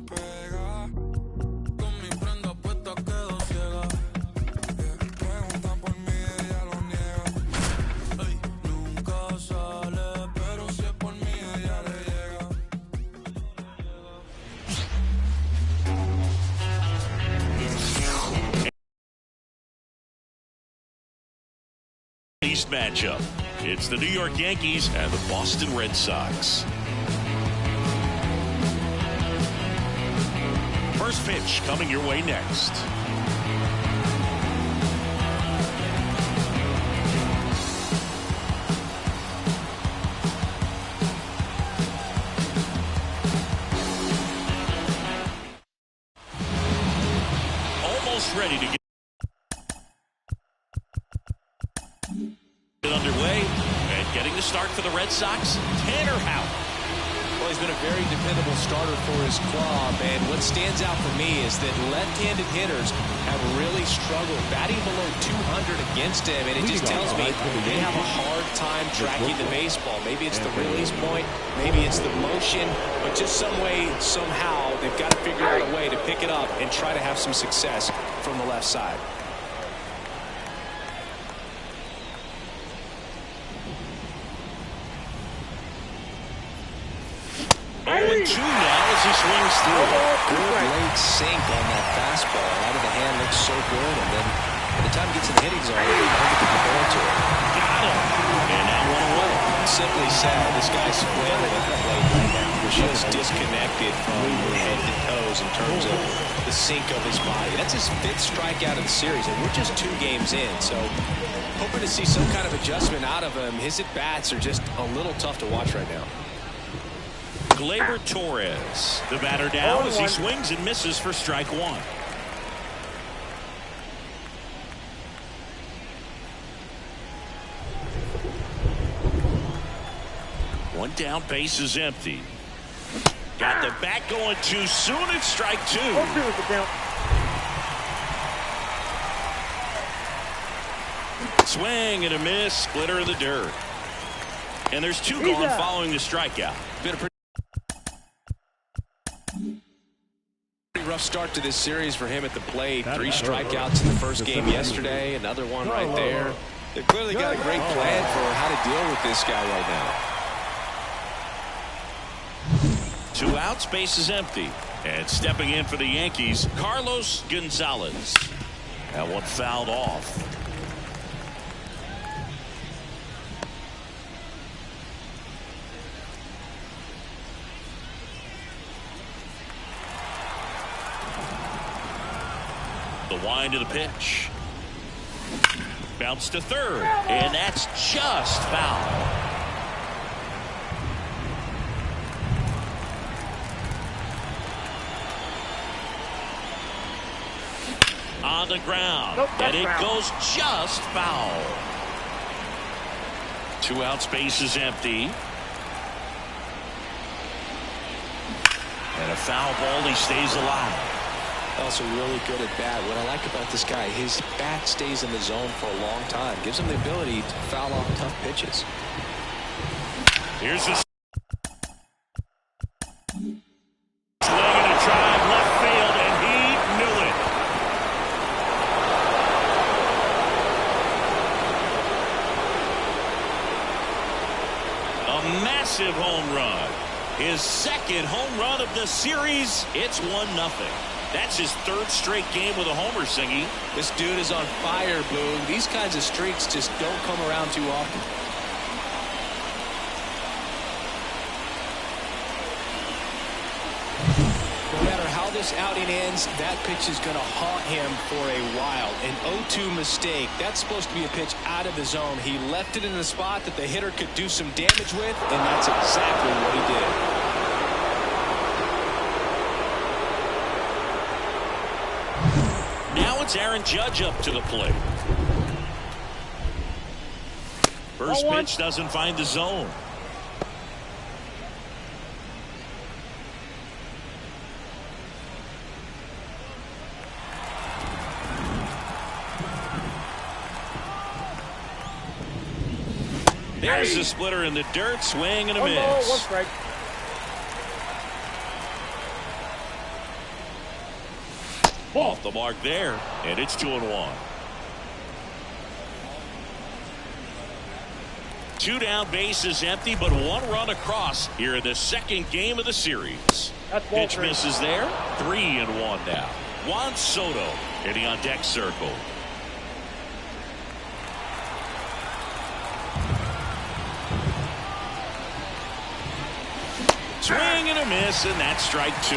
no pega. Con mi prenda puesta quedo ciega. Preguntan por mí, ella lo niega. Ey, nunca sale, pero si es por mí, ella le llega. East matchup. It's the New York Yankees and the Boston Red Sox. First pitch coming your way next. Almost ready to get underway, and getting the start for the Red Sox, Tanner Houck. Well, he's been a very dependable starter for his club, and what stands out for me is that left-handed hitters have really struggled batting below 200 against him, and it just tells me they have a hard time tracking the baseball. Maybe it's the release point, maybe it's the motion, but just some way, somehow, they've got to figure out a way to pick it up and try to have some success from the left side. 0-2 now as he swings through. Good late sink on that fastball. Out of the hand looks so good, and then by the time he gets in the hitting zone, he's able to get the ball to it. Got him. And now 1-1. Simply said, this guy's flailing at the plate right now. Just disconnected from head to toes in terms of the sink of his body. That's his 5th strikeout of the series, and we're just 2 games in, so hoping to see some kind of adjustment out of him. His at-bats are just a little tough to watch right now. Gleyber Torres, the batter down as he swings and misses for strike 1. One down, base is empty. Got the bat going too soon. It's strike 2. Swing and a miss, splitter in the dirt. And there's 2 gone following the strikeout. Been a pretty rough start to this series for him at the plate. 3 strikeouts in the first game yesterday. Another one right there. They've clearly got a great plan for how to deal with this guy right now. 2 outs, base is empty. And stepping in for the Yankees, Carlos Gonzalez. That one fouled off. The wind of the pitch. Bounce to third, and that's just foul. On the ground, and it goes just foul. 2 outs, base is empty. And a foul ball, he stays alive. Also really good at bat. What I like about this guy, his bat stays in the zone for a long time. Gives him the ability to foul off tough pitches. Here's the swing and a drive left field, and he knew it. A massive home run. His 2nd home run of the series. It's 1-0. That's his 3rd straight game with a homer, Singy. This dude is on fire, Boone. These kinds of streaks just don't come around too often. No matter how this outing ends, that pitch is going to haunt him for a while. An 0-2 mistake. That's supposed to be a pitch out of the zone. He left it in a spot that the hitter could do some damage with, and that's exactly what he did. Now it's Aaron Judge up to the plate. First pitch doesn't find the zone. There's the splitter in the dirt, swing and a miss. Off the mark there, and it's 2-1. 2 down, bases empty, but 1 run across here in the second game of the series. Pitch misses there. 3-1 now. Juan Soto hitting on deck circle. Swing and a miss, and that's strike 2.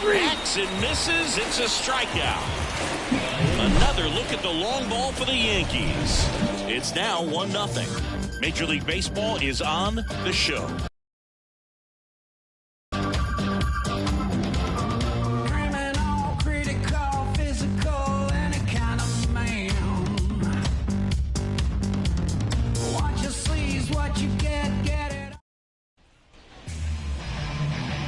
Hacks and misses. It's a strikeout. Another look at the long ball for the Yankees. It's now 1-0. Major League Baseball is on the show. Criminal, critical, physical, any kind of man. Watch your sleeves, what you get it.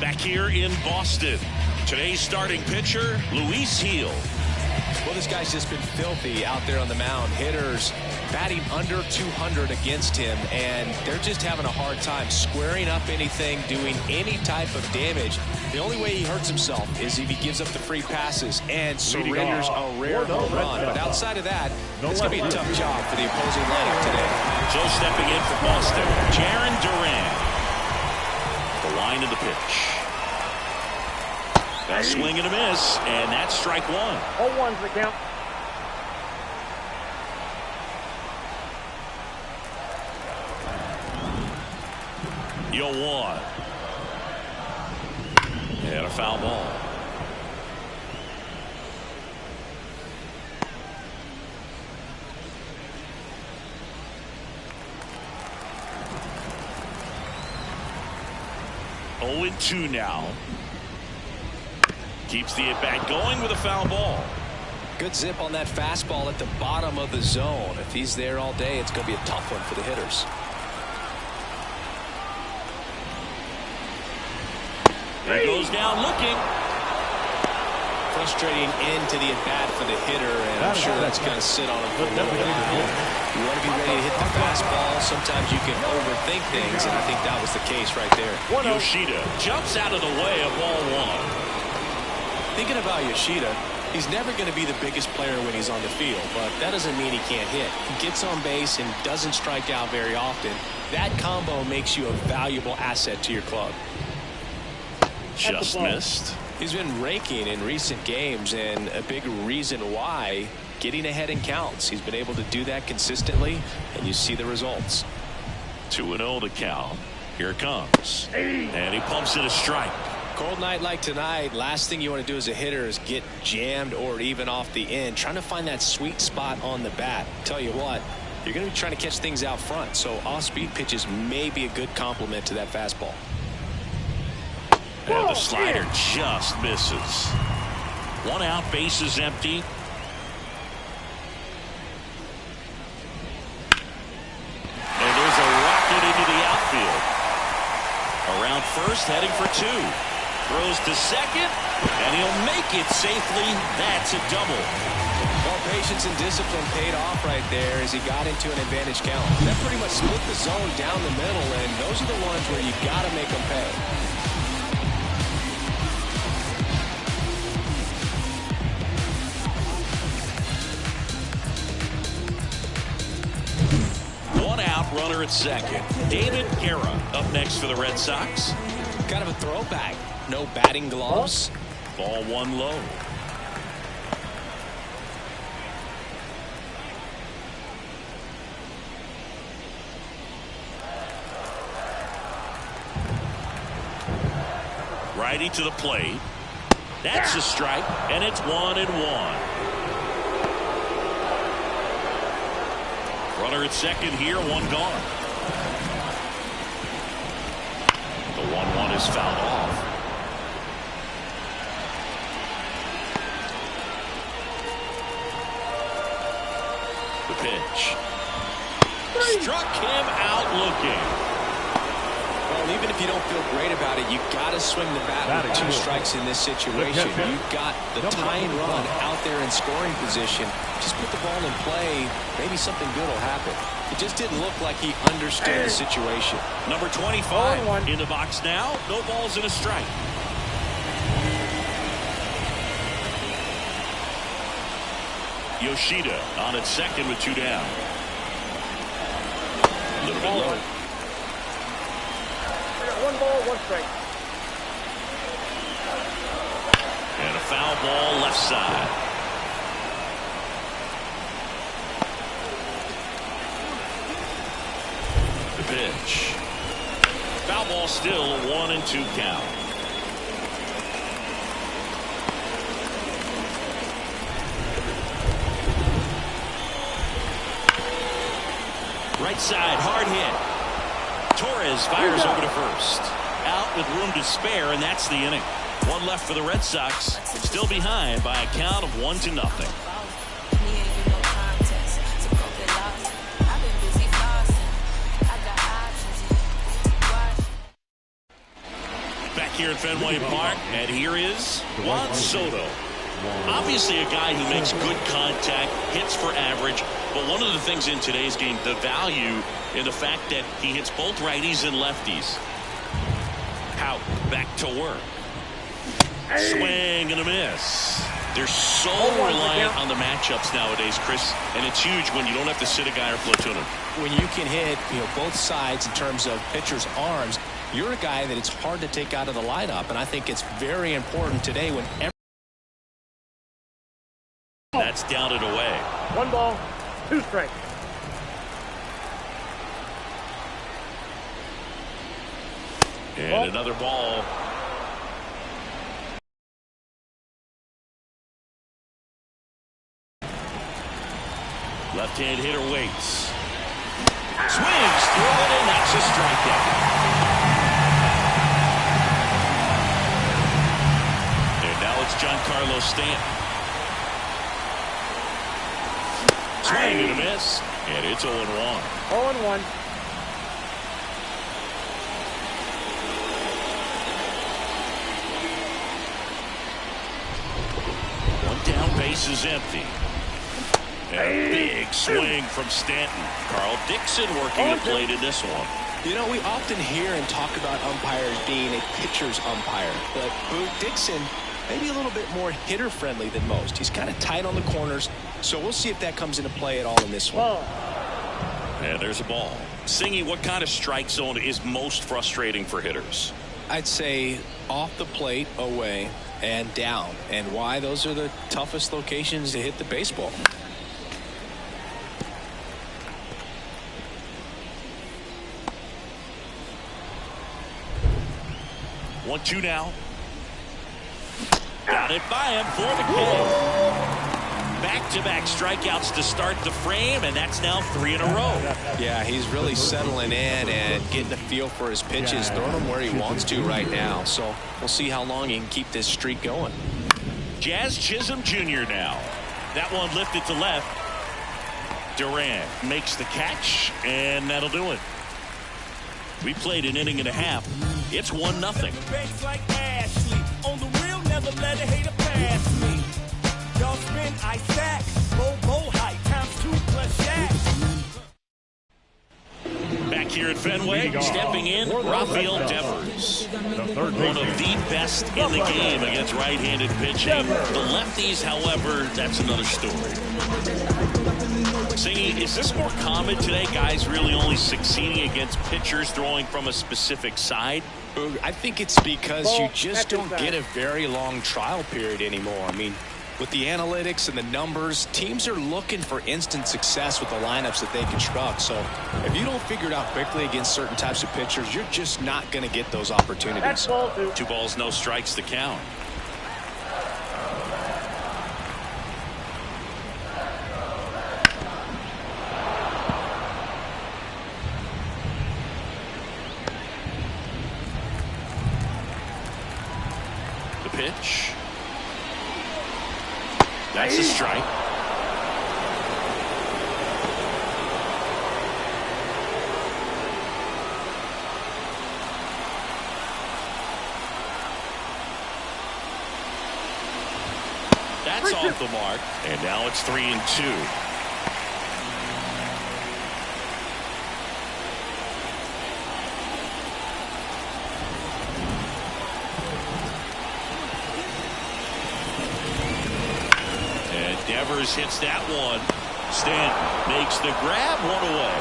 Back here in Boston, today's starting pitcher, Luis Gil. Well, this guy's just been filthy out there on the mound. Hitters batting under 200 against him, and they're just having a hard time squaring up anything, doing any type of damage. The only way he hurts himself is if he gives up the free passes and surrenders a rare home run. But outside of that, it's going to be a tough job for the opposing lineup today. So stepping in for Boston, Jarren Duran. The line of the pitch. A swing and a miss, and that's strike 1. 0-1's the count. Yo 1. And a foul ball. Oh, 2 now. Keeps the at-bat going with a foul ball. Good zip on that fastball at the bottom of the zone. If he's there all day, it's going to be a tough one for the hitters. He goes down looking. Frustrating end to the at-bat for the hitter, and I'm sure that's going to sit on him for a little while. You want to be ready to hit the fastball. Sometimes you can overthink things, and I think that was the case right there. Yoshida jumps out of the way of ball 1. Thinking about Yoshida, he's never going to be the biggest player when he's on the field, but that doesn't mean he can't hit. He gets on base and doesn't strike out very often. That combo makes you a valuable asset to your club. Just missed. He's been raking in recent games, and a big reason why, getting ahead in counts. He's been able to do that consistently, and you see the results. 2-0 to count. Here it comes. And he pumps it a strike. Cold night like tonight, last thing you want to do as a hitter is get jammed or even off the end, trying to find that sweet spot on the bat. Tell you what, you're going to be trying to catch things out front, so off-speed pitches may be a good complement to that fastball. And the slider just misses. 1 out, bases empty. And there's a rocket into the outfield. Around first, heading for 2. Throws to second, and he'll make it safely. That's a double. Well, patience and discipline paid off right there as he got into an advantage count. That pretty much split the zone down the middle, and those are the ones where you got to make them pay. Runner at second. David Guerra up next for the Red Sox. Kind of a throwback. No batting gloves. Ball 1 low. Righty to the plate. That's a strike, and it's 1-1. Runner at second here, 1 gone. The 1-1 is fouled off. The pitch. Struck him out looking. Well, even if you don't feel great about it, you got to swing the bat with 2 strikes in this situation. You've got the tying run out there in scoring position. Just put the ball in play. Maybe something good will happen. It just didn't look like he understood the situation. Number 25 in the box now. No balls and a strike. Yoshida on at second with 2 down. A little bit low. 1 ball, 1 strike. And a foul ball left side. The pitch. Foul ball still 1-2 count. Right side, hard hit. Torres fires over to first. Out with room to spare, and that's the inning. 1 left for the Red Sox. Still behind by a count of 1-0. Back here at Fenway Park, and here is Juan Soto. Obviously a guy who makes good contact, hits for average, but one of the things in today's game, the value in the fact that he hits both righties and lefties. Out, back to work. Swing and a miss. They're so reliant on the matchups nowadays, Chris, and it's huge when you don't have to sit a guy or platoon him. When you can hit, both sides in terms of pitchers' arms, you're a guy that it's hard to take out of the lineup, and I think it's very important today when that's down and away. 1 ball, 2 strikes. And another ball. Left-hand hitter waits. Swings through it, and that's a strikeout. And now it's Giancarlo Stanton. Swing and a miss, and it's 0-1. 0-1. One down, base is empty. And a big swing from Stanton. Carl Dixon working the plate in this one. We often hear and talk about umpires being a pitcher's umpire, but Dixon maybe a little bit more hitter-friendly than most. He's kind of tight on the corners, so we'll see if that comes into play at all in this one. And there's a ball. Singy, what kind of strike zone is most frustrating for hitters? I'd say off the plate, away, and down. And why? Those are the toughest locations to hit the baseball. One, 2 now. Got it by him for the kill. Back-to-back strikeouts to start the frame, and that's now 3 in a row. Yeah, he's really settling in and getting a feel for his pitches, throwing them where he wants to right now. So we'll see how long he can keep this streak going. Jazz Chisholm Jr. now. That one lifted to left. Durant makes the catch, and that'll do it. We played an inning and a half. It's 1-0. On the real, never let a hater pass me. Y'all spin, I stack. Bow height times 2 plus Shaq. Back here at Fenway, stepping in, Rafael Devers. One of the best in the game against right-handed pitching. The lefties, however, that's another story. Singy, is this more common today? Guys really only succeeding against pitchers throwing from a specific side? I think it's because you just don't get a very long trial period anymore. I mean, with the analytics and the numbers, teams are looking for instant success with the lineups that they construct. So if you don't figure it out quickly against certain types of pitchers, you're just not going to get those opportunities. 2 balls, no strikes to count. Pitch. That's a strike. That's off the mark. And now it's 3-2. And Devers hits that one. Stanton makes the grab, one away.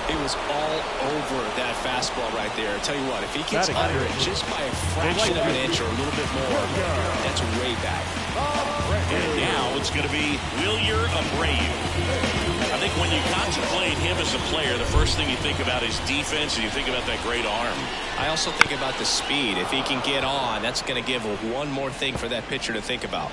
It was all over that fastball right there. I tell you what, if he gets under it just by a fraction of an inch or a little bit more, that's way back. And now it's going to be Wilyer Abreu. I think when you contemplate him as a player, the first thing you think about is defense, and you think about that great arm. I also think about the speed. If he can get on, that's going to give one more thing for that pitcher to think about.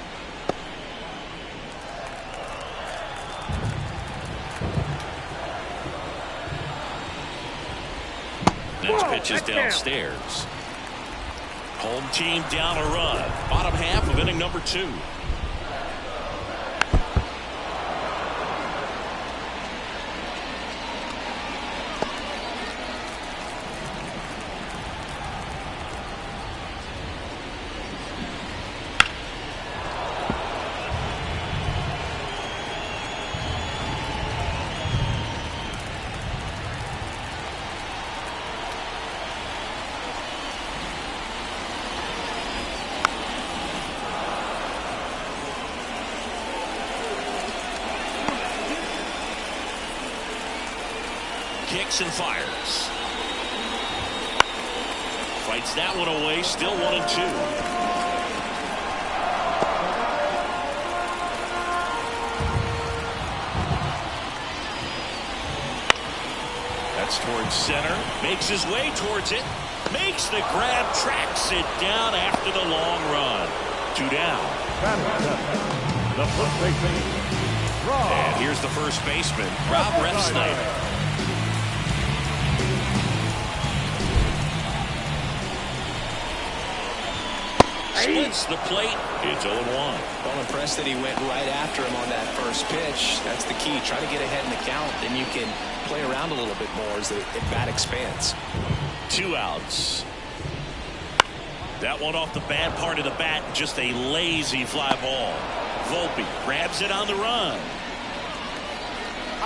Next pitch is downstairs. Home team down a run. Bottom half of inning number 2. Kicks and fires. Fights that one away. Still 1-2. That's towards center. Makes his way towards it. Makes the grab. Tracks it down after the long run. 2 down. The first baseman. And here's the first baseman, Rob Refsnyder. Splits the plate. It's 0-1. Well, impressed that he went right after him on that first pitch. That's the key. Try to get ahead in the count, then you can play around a little bit more as the bat expands. 2 outs. That one off the bad part of the bat. Just a lazy fly ball. Volpe grabs it on the run.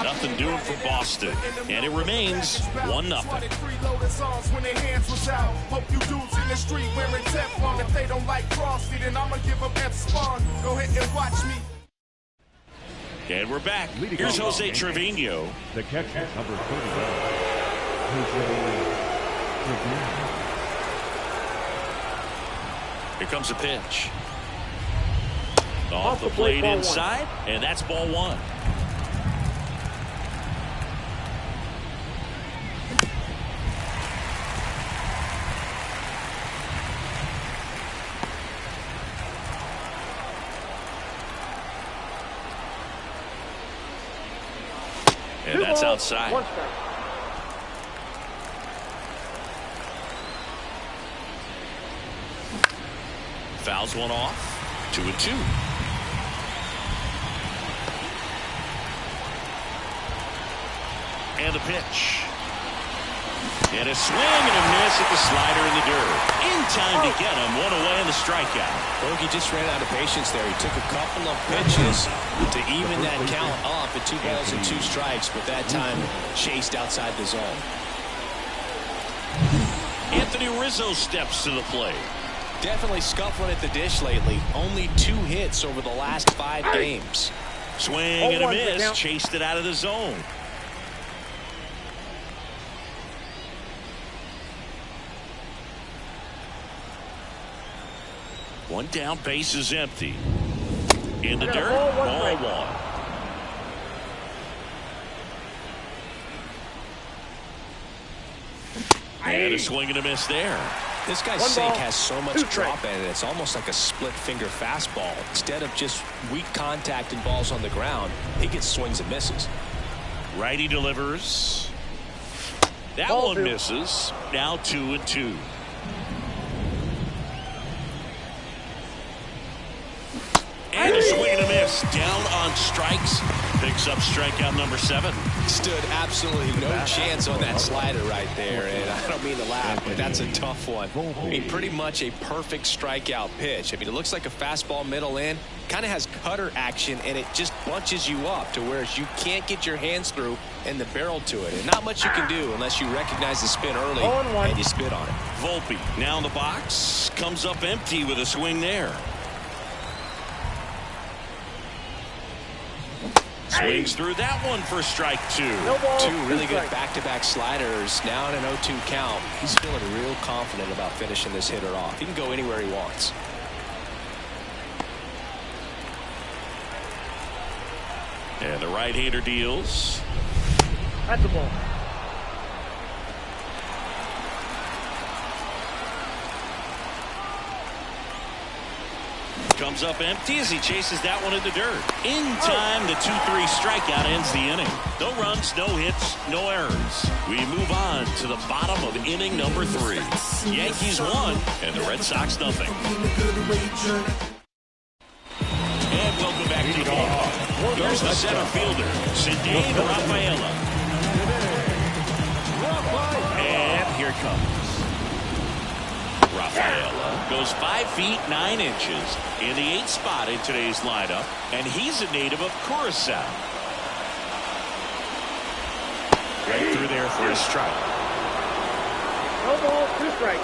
Nothing doing for Boston. And it remains 1-0. Hope you dudes in the street wearing Teflon. If they don't like Frosty, then I'ma give them F-Spawn. Go ahead and watch me. And we're back. Here's Jose Trevino. The catcher, number 31. Jose Trevino. Here comes a pitch. Off the plate inside, and that's ball 1. And that's outside. Fouls one off. 2-2. And the pitch. And a swing and a miss at the slider in the dirt. In time to get him. 1 away in the strikeout. Bogey just ran out of patience there. He took a couple of pitches to even that count up at 2 balls and 2 strikes, but that time chased outside the zone. Anthony Rizzo steps to the plate. Definitely scuffling at the dish lately. Only 2 hits over the last 5 games. Swing and a miss. Chased it out of the zone. One down, base is empty. In the dirt, ball 1. And a swing and a miss there. This guy's sink has so much drop in it. It's almost like a split finger fastball. Instead of just weak contact and balls on the ground, he gets swings and misses. Righty delivers. That one misses. Now 2-2. And a swing and a miss. pitches, down on strikes. Picks up strikeout number 7. Stood absolutely no chance on that slider right there, and I don't mean to laugh, but that's a tough one. I mean, pretty much a perfect strikeout pitch. I mean, it looks like a fastball middle in, kind of has cutter action, and it just bunches you up to where you can't get your hands through and the barrel to it. And not much you can do unless you recognize the spin early and you spit on it. Volpe now in the box, comes up empty with a swing there. Swings through that one for strike 2. Two really good back-to-back sliders. Now in an 0-2 count. He's feeling real confident about finishing this hitter off. He can go anywhere he wants. And the right-hander deals. That's the ball. Comes up empty as he chases that one in the dirt. In time, the 2-3 strikeout ends the inning. No runs, no hits, no errors. We move on to the bottom of inning number 3. Yankees 1 and the Red Sox nothing. And welcome back to the game. Here's the center fielder, Sidney Rafaela. And here it comes. Rafaela goes 5 feet 9 inches in the 8th spot in today's lineup, and he's a native of Curacao. Right through there for a strike. No ball, 2 strikes.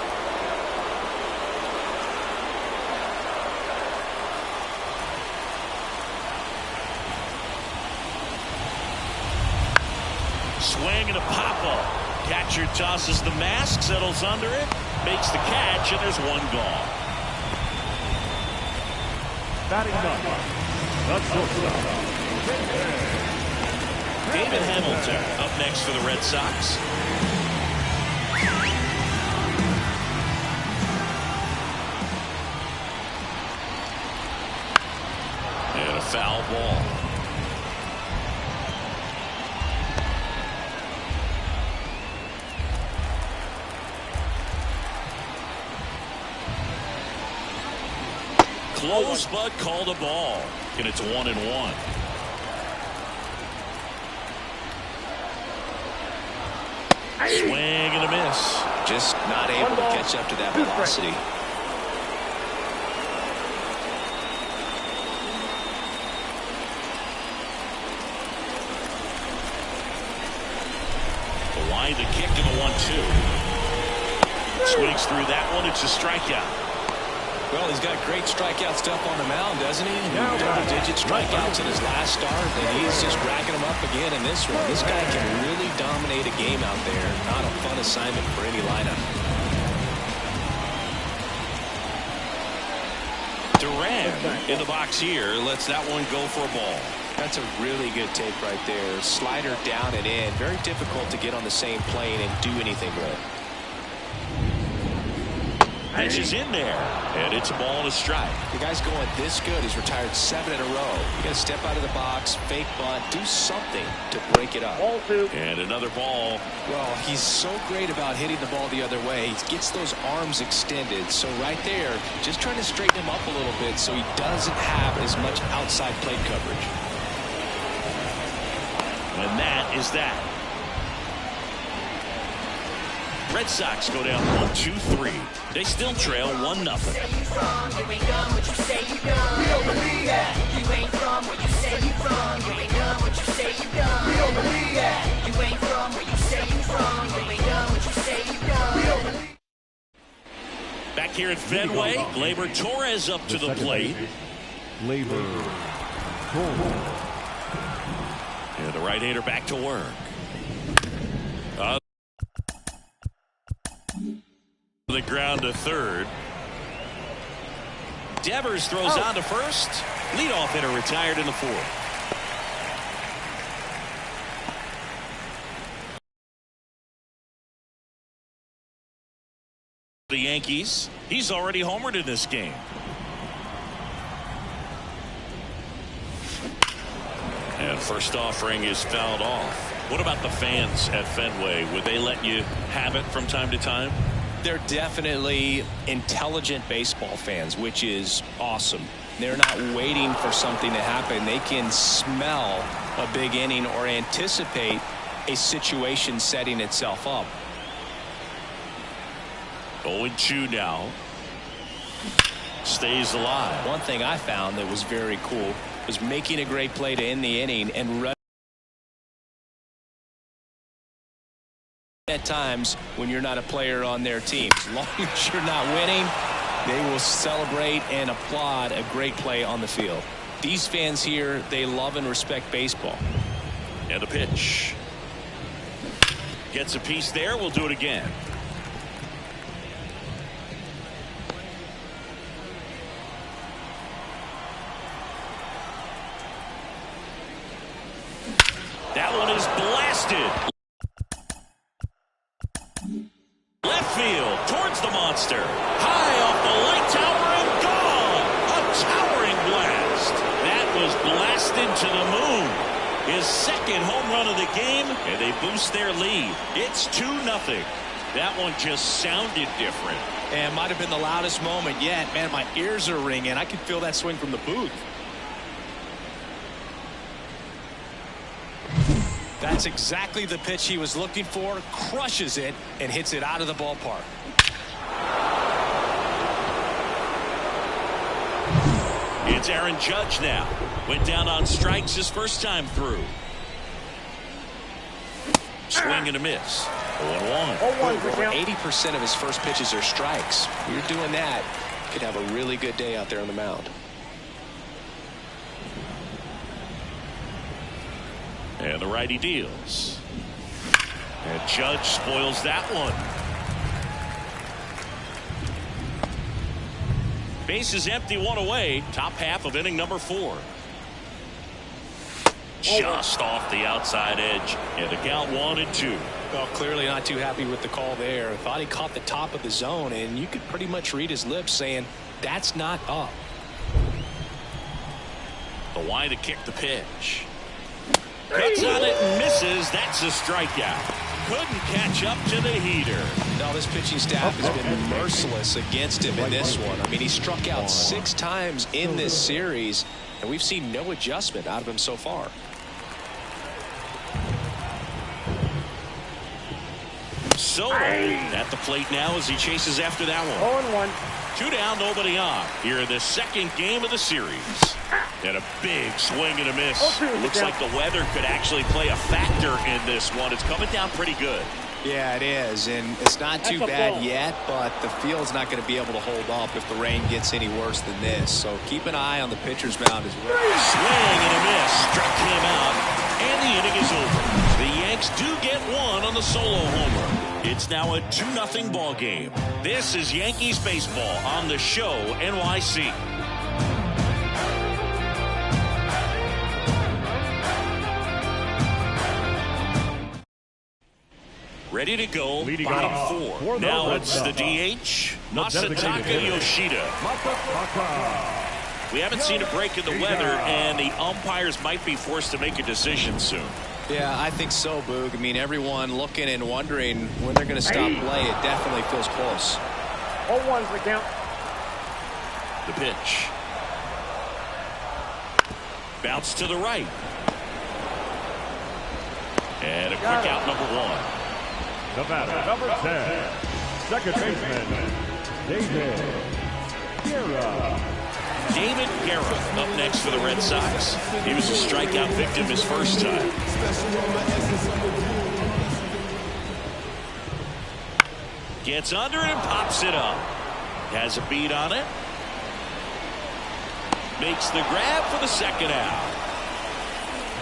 Swing and a pop-up. Catcher tosses the mask, settles under it, makes the catch, and there's 1 gone. Batting number, the shortstop. David Hamilton up next for the Red Sox. And a foul ball. Close, but called a ball. And it's 1-1. Swing and a miss. Just not able to catch up to that velocity. The line to kick to the 1-2. Swings through that one. It's a strikeout. Well, he's got great strikeout stuff on the mound, doesn't he? Double-digit strikeouts in his last start, and he's just racking them up again in this one. This guy can really dominate a game out there. Not a fun assignment for any lineup. Duran in the box here lets that one go for a ball. That's a really good take right there. Slider down and in. Very difficult to get on the same plane and do anything with. Pitch is in there, and it's a ball and a strike. The guy's going this good. He's retired 7 in a row. You got to step out of the box, fake bunt, do something to break it up. Ball 2. And another ball. Well, he's so great about hitting the ball the other way. He gets those arms extended. So right there, just trying to straighten him up a little bit so he doesn't have as much outside plate coverage. And that is that. Red Sox go down 1-2-3. They still trail 1-0. Back here at Fenway, Gleyber Torres up to the plate. Gleyber Torres. And the right-hander back to work. The ground to third. Devers throws on to first. Leadoff hitter retired in the 4th. The Yankees. He's already homered in this game. And first offering is fouled off. What about the fans at Fenway? Would they let you have it from time to time? They're definitely intelligent baseball fans, which is awesome. They're not waiting for something to happen. They can smell a big inning or anticipate a situation setting itself up. 0-2 now. Stays alive. One thing I found that was very cool was making a great play to end the inning and at times when you're not a player on their team. As long as you're not winning, they will celebrate and applaud a great play on the field. These fans here, they love and respect baseball. And the pitch. Gets a piece there. We'll do it again. That one is blasted. Left field towards the monster. High off the light tower and gone. A towering blast. That was blasted to the moon. His second home run of the game, and they boost their lead. It's 2-0. That one just sounded different. And might have been the loudest moment yet. Man, my ears are ringing. I can feel that swing from the booth. That's exactly the pitch he was looking for. Crushes it and hits it out of the ballpark. It's Aaron Judge now. Went down on strikes his first time through. Swing and a miss. 0-1. Over 80% of his first pitches are strikes. You're doing that, you could have a really good day out there on the mound. And the righty deals. And Judge spoils that one. Bases empty, one away. Top half of inning number 4. Just off the outside edge. And the count 1-2. Well, clearly not too happy with the call there. Thought he caught the top of the zone, and you could pretty much read his lips saying, that's not up. The wide to kick the pitch. Cuts on it and misses. That's a strikeout. Couldn't catch up to the heater. Now this pitching staff has been merciless against him in this one. I mean, he struck out 6 times in this series, and we've seen no adjustment out of him so far. So at the plate now as he chases after that one. 0-1. 2 down, nobody on. Here in the second game of the series. And a big swing and a miss. Looks like the weather could actually play a factor in this one. It's coming down pretty good. Yeah, it is, and it's not too bad yet, but the field's not going to be able to hold up if the rain gets any worse than this. So keep an eye on the pitcher's mound as well. Swing and a miss. Struck him out, and the inning is over. The Yanks do get one on the solo homer. It's now a 2-0 ball game. This is Yankees baseball on the show NYC. Ready to go, bottom 4. Now it's the DH, Masataka Yoshida. We haven't seen a break in the weather, and the umpires might be forced to make a decision soon. Yeah, I think so, Boog. I mean, everyone looking and wondering when they're going to stop play. It definitely feels close. 0-1's the count. The pitch. Bounce to the right. And a quick out, number 1. The batter, number 10, second baseman, David Guerra. David Guerra up next for the Red Sox. He was a strikeout victim his first time. Gets under it and pops it up. Has a beat on it. Makes the grab for the second out.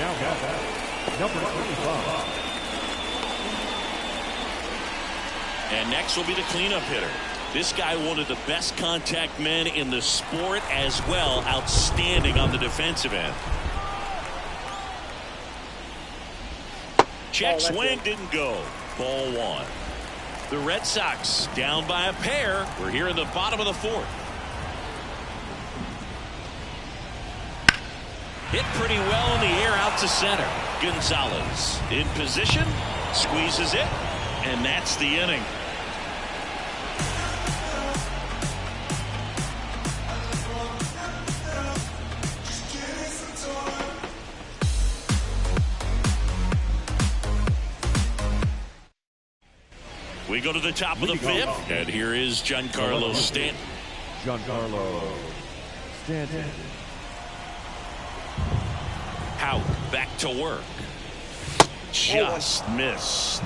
Now number 25. And next will be the cleanup hitter. This guy, one of the best contact men in the sport as well. Outstanding on the defensive end. Check swing, didn't go. Ball 1. The Red Sox down by a pair. We're here in the bottom of the 4th. Hit pretty well in the air out to center. Gonzalez in position. Squeezes it. And that's the inning. We go to the top of the fifth, and here is Giancarlo Stanton. Giancarlo Stanton. Hout back to work. Just missed.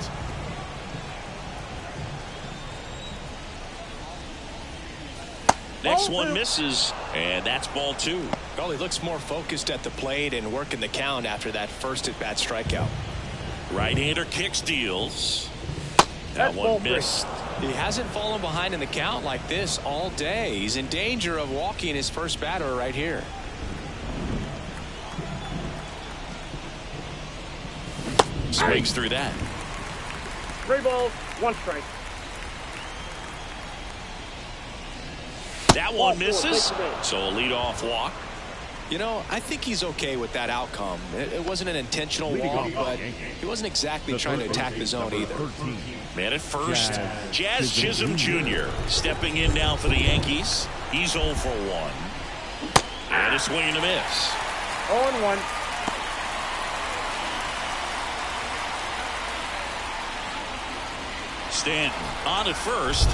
Next one misses, and that's ball 2. Well, he looks more focused at the plate and working the count after that first at-bat strikeout. Right-hander kicks, deals. That one missed. He hasn't fallen behind in the count like this all day. He's in danger of walking his first batter right here. Swings through that. 3 balls, 1 strike. That one misses, so a leadoff walk. You know, I think he's okay with that outcome. It wasn't an intentional walk, but he wasn't exactly trying to attack the zone either. Man at first, Jazz Chisholm Jr. stepping in now for the Yankees. He's 0 for 1. And a swing and a miss. 0-1. Stanton on at first.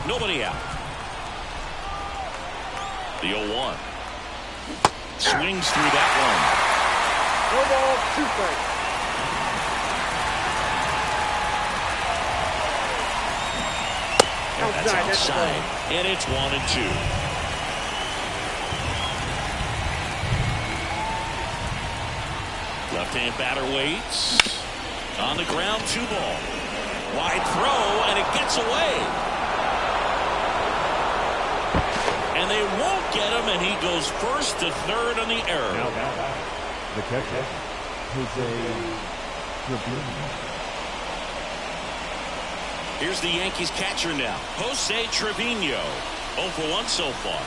Nobody out. The 0-1. Swings through that one. 4 balls, 2 strikes. And that's outside. And it's 1-2. Left-hand batter waits. On the ground, 2 ball. Wide throw, and it gets away. And they won't get him, and he goes first to third on the error. The catcher, Jose Trevino. Here's the Yankees catcher now, Jose Trevino. 0 for 1 so far.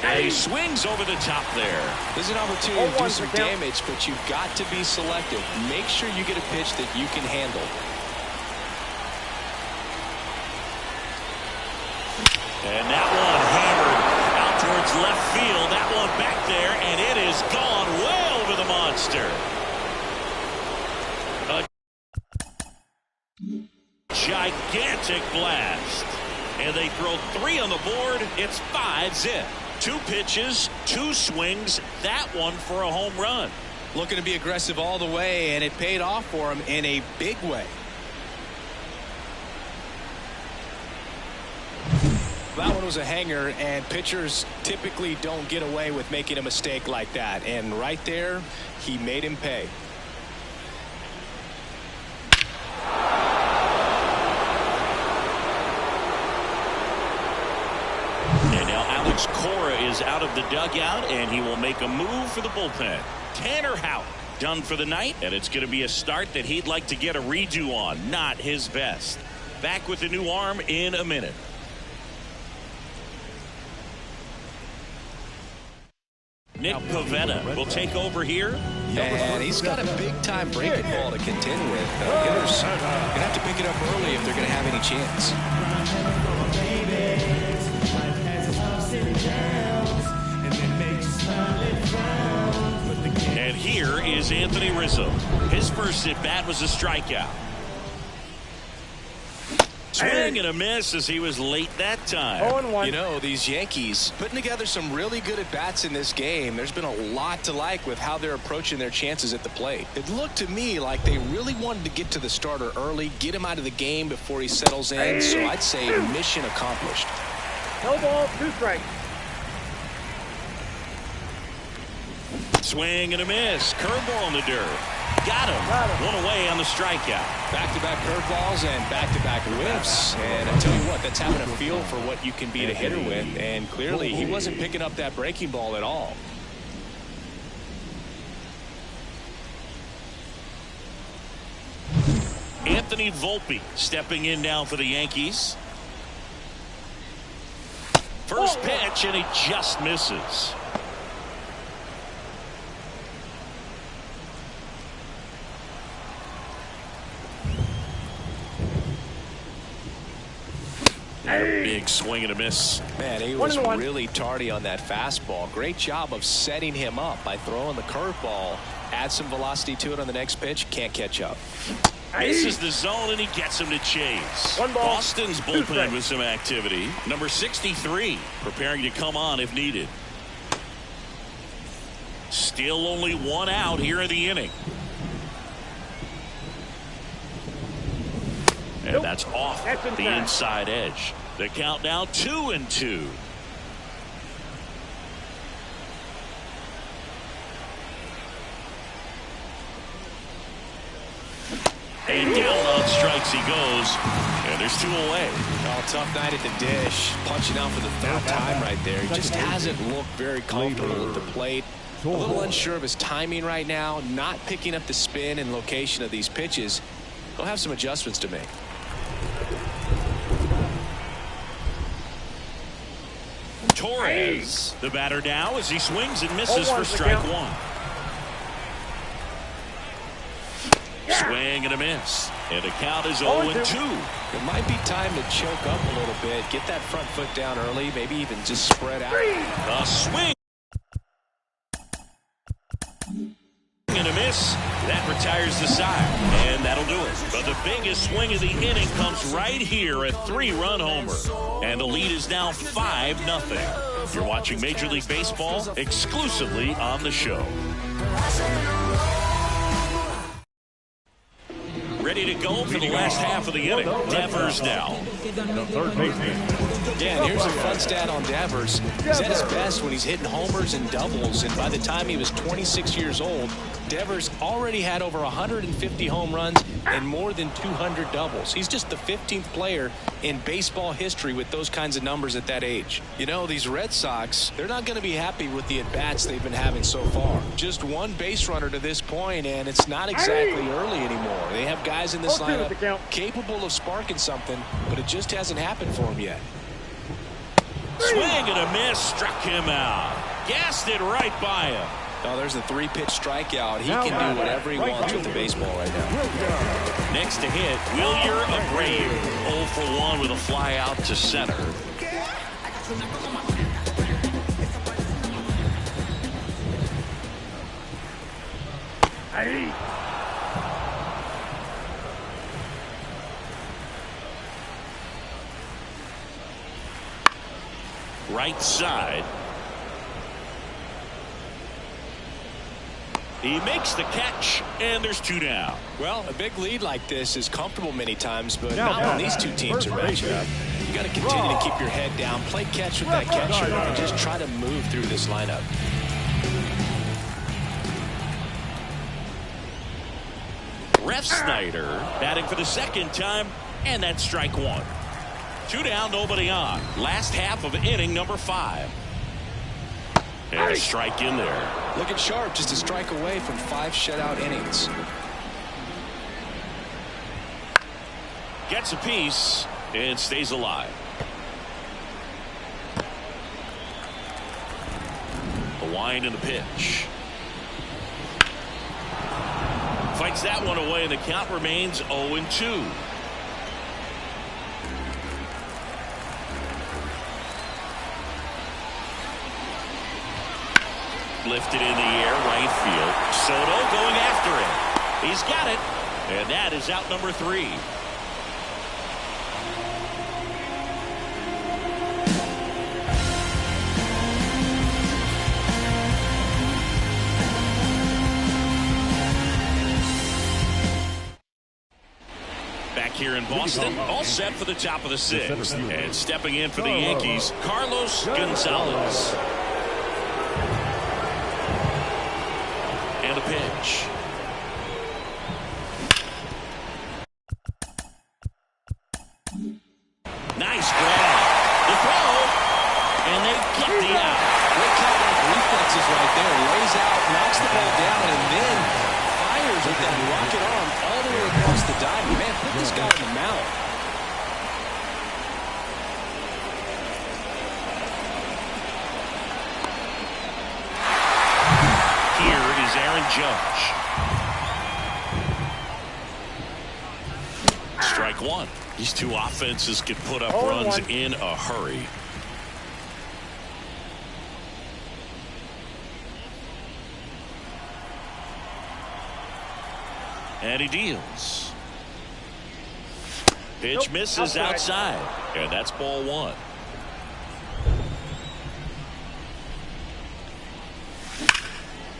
And he swings over the top there. There's an opportunity to do some damage, but you've got to be selective. Make sure you get a pitch that you can handle. And that one hammered out towards left field. That one back there, and it is gone way over the monster. A gigantic blast. And they throw 3 on the board. It's 5-zip. 2 pitches, 2 swings, that one for a home run. Looking to be aggressive all the way, and it paid off for him in a big way. That one was a hanger, and pitchers typically don't get away with making a mistake like that. And right there, he made him pay. Cora is out of the dugout, and he will make a move for the bullpen. Tanner Hout done for the night, and it's going to be a start that he'd like to get a redo on. Not his best. Back with the new arm in a minute. Nick Pivetta will take over here. And he's got a big-time breaking ball to contend with. Hitters going to have to pick it up early if they're going to have any chance. And here is Anthony Rizzo. His first at-bat was a strikeout. Swing and a miss as he was late that time. 0-1. You know, these Yankees putting together some really good at-bats in this game. There's been a lot to like with how they're approaching their chances at the plate. It looked to me like they really wanted to get to the starter early, get him out of the game before he settles in. So I'd say mission accomplished. 2 balls, 2 strikes. Swing and a miss. Curveball in the dirt. Got him. 1 away on the strikeout. Back-to-back curveballs and back-to-back whiffs. And I tell you what, that's having a feel for what you can beat a hitter with. And clearly, he wasn't picking up that breaking ball at all. Anthony Volpe stepping in now for the Yankees. First pitch, and he just misses. Big swing and a miss. Man, he was really tardy on that fastball. Great job of setting him up by throwing the curveball. Add some velocity to it on the next pitch. Can't catch up. Misses the zone, and he gets him to chase. Boston's bullpen with some activity. Number 63 preparing to come on if needed. Still only one out here in the inning. And that's off the inside edge. The count now 2-2. And down on strikes he goes. And there's 2 away. Oh, tough night at the dish. Punching out for the 3rd time right there. He just hasn't looked very comfortable at the plate. A little unsure of his timing right now. Not picking up the spin and location of these pitches. He'll have some adjustments to make. Torres, the batter now as he swings and misses for strike 1. Swing and a miss. And the count is 0-2. It might be time to choke up a little bit. Get that front foot down early. Maybe even just spread out. A swing. And a miss. That retires the side. And that'll do it. But the biggest swing of the inning comes right here. A 3-run homer. And the lead is now 5-0. You're watching Major League Baseball exclusively on the show. Ready to go for the last half of the inning. Devers now. The third baseman. Yeah, and here's a fun stat on Devers. He's at his best when he's hitting homers and doubles, and by the time he was 26 years old, Devers already had over 150 home runs and more than 200 doubles. He's just the 15th player in baseball history with those kinds of numbers at that age. You know, these Red Sox, they're not going to be happy with the at-bats they've been having so far. Just one base runner to this point, and it's not exactly early anymore. They have guys in this lineup capable of sparking something, but it just hasn't happened for them yet. Swing and a miss. Struck him out. Gassed it right by him. Oh, there's a 3-pitch strikeout. He can do whatever he wants with the baseball right now. Next to hit, Wilyer Abreu. 0 for 1 with a fly out to center. Right side. He makes the catch, and there's 2 down. Well, a big lead like this is comfortable many times, but not when these 2 teams are matching up. You got to continue to keep your head down, play catch with that catcher, and just try to move through this lineup. Ref Snyder batting for the 2nd time, and that's strike 1. 2 down, nobody on. Last half of inning number 5. And a strike in there. Looking sharp, just a strike away from 5 shutout innings. Gets a piece and stays alive. A wind in the pitch. Fights that one away, and the count remains 0-2. Lifted in the air, right field. Soto going after it. He's got it. And that is out number 3. Back here in Boston, all set for the top of the 6th. And stepping in for the Yankees, Carlos Gonzalez. And a pitch. Nice grab. The throw. And they get the out. Great cat-like reflexes right there. Lays out, knocks the ball down, and then fires with that rocket arm all the way across the diamond. Man, put this guy in the mount. Judge. Strike one. These two offenses can put up 0-1. runs in a hurry. And he deals. Pitch misses outside. And that's ball one.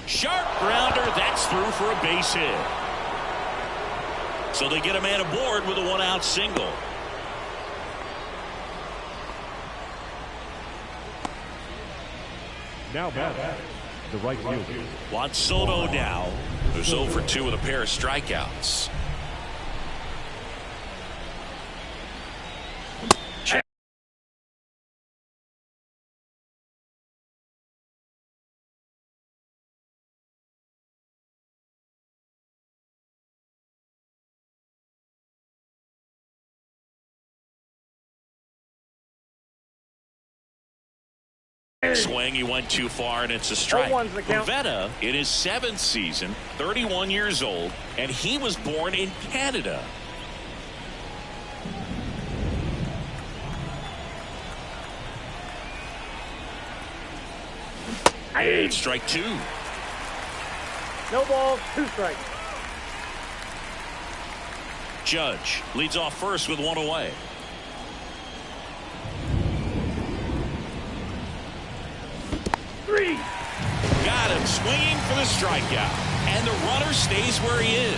Sharp grounder. That's through for a base hit. So they get a man aboard with a one-out single. Now back, the right fielder. Juan Soto now, who's 0 for 2 with a pair of strikeouts. Swing, he went too far, and it's a strike. Pavetta, in his 7th season, 31 years old, and he was born in Canada. It's strike 2. No balls, 2 strikes. Judge leads off first with 1 away. Got him swinging for the strikeout, and the runner stays where he is.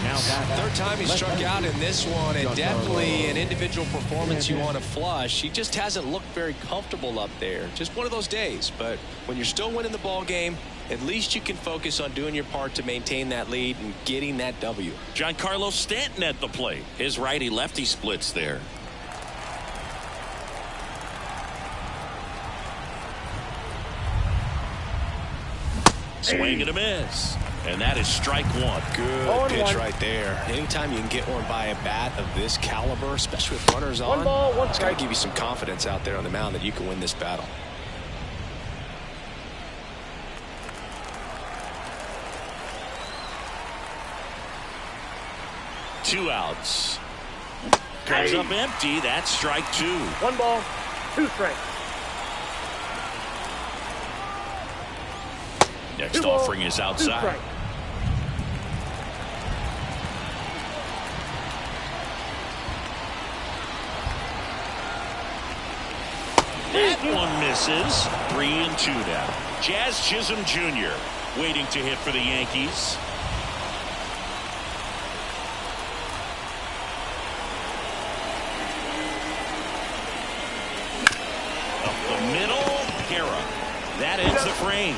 Third time he struck out in this one, and definitely an individual performance you want to flush. He just hasn't looked very comfortable up there. Just one of those days. But when you're still winning the ball game, at least you can focus on doing your part to maintain that lead and getting that W. Giancarlo Stanton at the plate. His righty-lefty splits there. Swing and a miss. And that is strike 1. Good pitch right there. Anytime you can get one by a bat of this caliber, especially with runners on, 1 ball, 1 it's strike. got to give you some confidence out there on the mound that you can win this battle. Two outs. Comes up empty. That's strike 2. 1 ball, 2 strikes. Next 2 balls, offering is 2 outside. strikes. That one misses. 3-2 now. Jazz Chisholm Jr. waiting to hit for the Yankees. Up the middle, Hera. That ends the frame.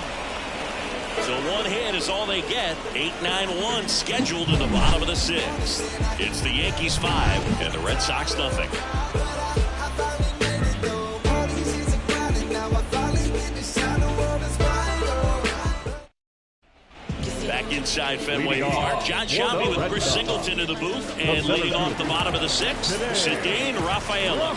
So 1 hit is all they get. 8-9-1 scheduled in the bottom of the 6th. It's the Yankees 5 and the Red Sox nothing. Back inside Fenway Park, John Sciambi with Chris Singleton in the booth, and leading off the bottom of the 6th, Cedane Rafaela.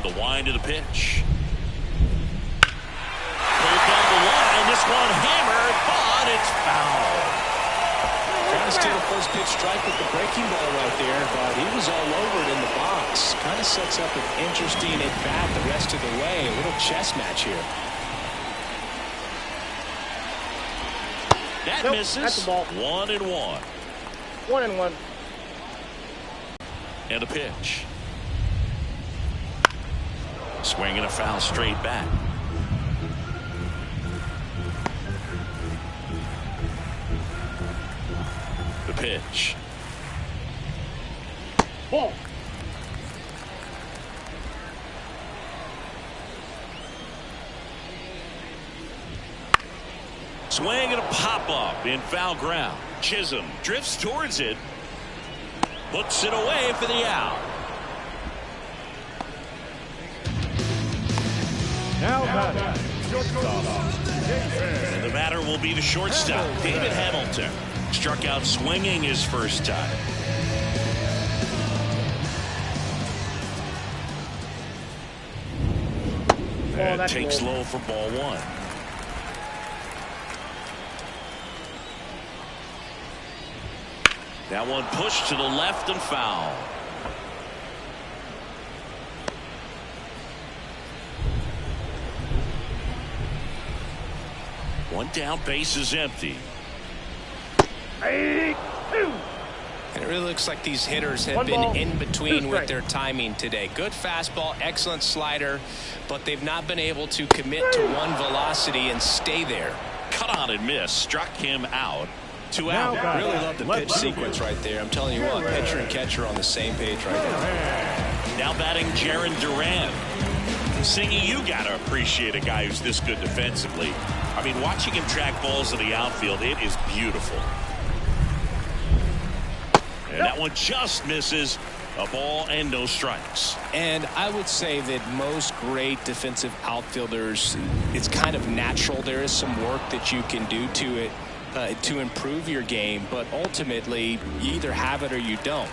The wind of the pitch. Pulled down the line. This one hammered, but it's foul. Trying to steal a first pitch strike with the breaking ball right there, but he was all over it in the box. Kind of sets up an interesting at-bat the rest of the way. A little chess match here. That Nope, misses. that's the ball. 1-1. 1-1. And a pitch. Swinging a foul straight back. The pitch. Ball. Swing and a pop-up in foul ground. Chisholm drifts towards it. Puts it away for the out. Now batting, shortstop, And the batter will be the shortstop, David Hamilton. Struck out swinging his first time. And that's takes low. low for ball one. That one pushed to the left and foul. One down, base is empty. 8-2. And it really looks like these hitters have One been ball, in between 2 with strikes. their timing today. Good fastball, excellent slider, but they've not been able to commit to one velocity and stay there. Cut on and miss, struck him out. 2 out. Now Really love the pitch sequence right there. I'm telling you what, pitcher and catcher on the same page right now. Now batting Jaron Duran. Singy, you gotta appreciate a guy who's this good defensively. I mean, watching him track balls in the outfield, it is beautiful. And that one just misses. A ball and no strikes. And I would say that most great defensive outfielders, it's kind of natural. There is some work that you can do to it to improve your game, but ultimately you either have it or you don't.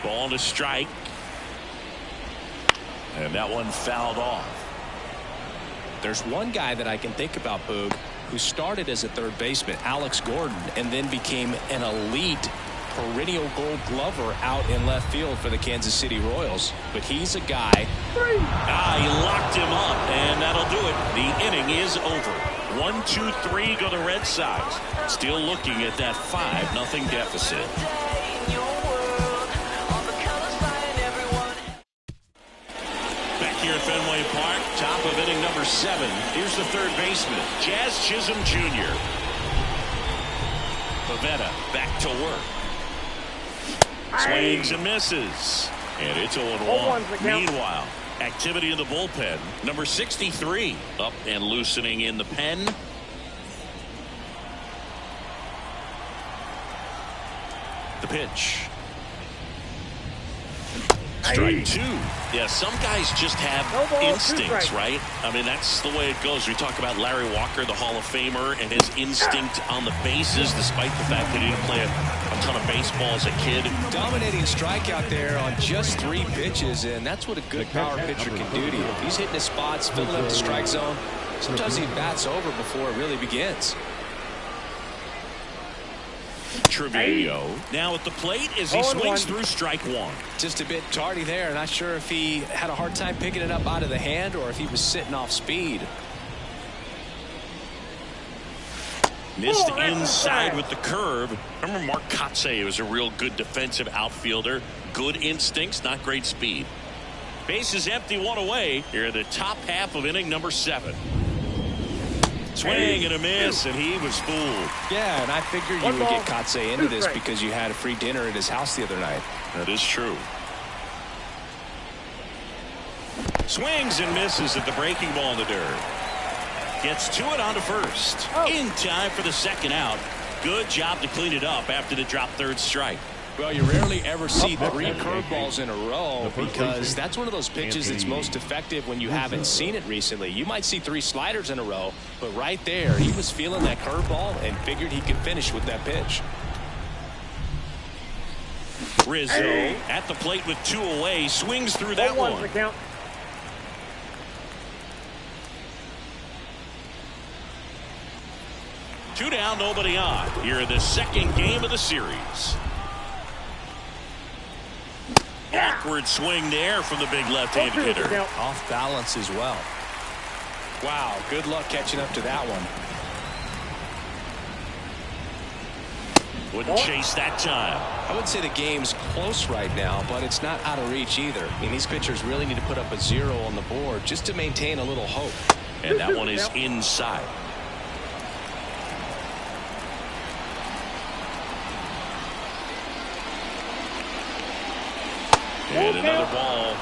Ball to strike. And that one fouled off. There's one guy that I can think about, Boog, who started as a third baseman, Alex Gordon, and then became an elite perennial Gold Glover out in left field for the Kansas City Royals. But he's a guy. He locked him up, and that'll do it. The inning is over. 1-2-3 go the Red Sox. Still looking at that 5-0 deficit. Back here at Fenway Park, top of inning number 7. Here's the third baseman, Jazz Chisholm Jr. Pavetta back to work. Swings and misses. And it's 0-1. Meanwhile, activity in the bullpen. Number 63 up and loosening in the pen. The pitch. Strike 2. Yeah, some guys just have instincts, right? I mean, that's the way it goes. We talk about Larry Walker, the Hall of Famer, and his instinct on the bases, despite the fact that he didn't play a ton of baseball as a kid. Dominating strikeout there on just 3 pitches, and that's what a good power pitcher can do to you. If he's hitting his spots, filling up the strike zone, sometimes he bats over before it really begins. Trevino now at the plate as he swings through strike 1. Just a bit tardy there. Not sure if he had a hard time picking it up out of the hand or if he was sitting off speed. Missed inside with the curve. Remember Mark Kotsay was a real good defensive outfielder. Good instincts, not great speed. Base is empty, 1 away. Here at the top half of inning number 7. Swing and a miss, and he was fooled. Yeah, and I figured you would get Kotsay into this because you had a free dinner at his house the other night. That is true. Swings and misses at the breaking ball in the dirt. Gets to it onto first. In time for the second out. Good job to clean it up after the drop third strike. Well, you rarely ever see 3 curveballs in a row because that's one of those pitches that's most effective when you haven't seen it recently. You might see 3 sliders in a row, but right there, he was feeling that curveball and figured he could finish with that pitch. Rizzo at the plate with 2 away, swings through that one. Two down, nobody on. Here in the second game of the series. Awkward swing there from the big left-handed hitter. Off balance as well. Wow, good luck catching up to that one. Wouldn't chase that time. I would say the game's close right now, but it's not out of reach either. I mean, these pitchers really need to put up a 0 on the board just to maintain a little hope. And that one is inside. And another ball.